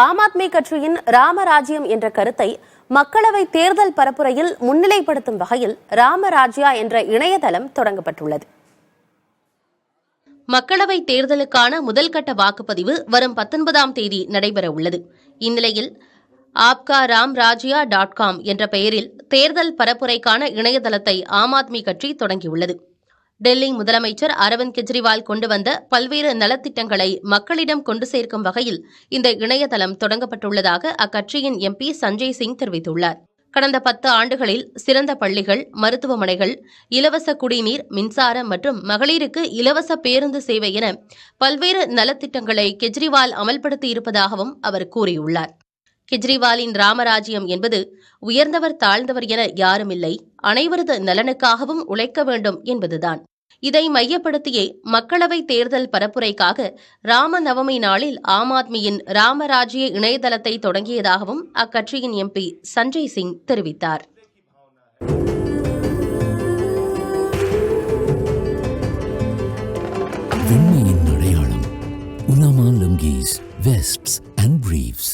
ஆம் ஆத்மி கட்சியின் ராமராஜ்யம் என்ற கருத்தை மக்களவை தேர்தல் பரப்புரையில் முன்னிலைப்படுத்தும் வகையில் ராமராஜ்யா என்ற இணையதளம் தொடங்கப்பட்டுள்ளது. மக்களவை தேர்தலுக்கான முதல்கட்ட வாக்குப்பதிவு வரும் 19ஆம் தேதி நடைபெற உள்ளது. இந்நிலையில் ஆப்கா ராம் ராஜ்யா .com என்ற பெயரில் தேர்தல் பரப்புரைக்கான இணையதளத்தை ஆம் ஆத்மி கட்சி தொடங்கியுள்ளது. டெல்லி முதலமைச்சர் அரவிந்த் கெஜ்ரிவால் கொண்டு வந்த பல்வேறு நலத்திட்டங்களை மக்களிடம் கொண்டு சேர்க்கும் வகையில் இந்த இணையதளம் தொடங்கப்பட்டுள்ளதாக அக்கட்சியின் MP சஞ்சய் சிங் தெரிவித்துள்ளார். கடந்த 10 ஆண்டுகளில் சிறந்த பள்ளிகள், மருத்துவமனைகள், இலவச குடிநீர், மின்சாரம் மற்றும் மகளிருக்கு இலவச பேருந்து சேவை என பல்வேறு நலத்திட்டங்களை கெஜ்ரிவால் அமல்படுத்தியிருப்பதாகவும் அவர் கூறியுள்ளார். கெஜ்ரிவாலின் ராமராஜ்யம் என்பது உயர்ந்தவர் தாழ்ந்தவர் என யாருமில்லை, அனைவரது நலனுக்காகவும் உழைக்க வேண்டும் என்பதுதான். இதை மையப்படுத்தியே மக்களவை தேர்தல் பரப்புரைக்காக ராம நவமி நாளில் ஆம் ஆத்மியின் ராமராஜ்ய இணையதளத்தை தொடங்கியதாகவும் அக்கட்சியின் MP சஞ்சய் சிங் தெரிவித்தார். வெண்மையின் அடையாளம் உலாமா லுங்கீஸ், வெஸ்ட்ஸ் அண்ட் பிரீஃப்ஸ்.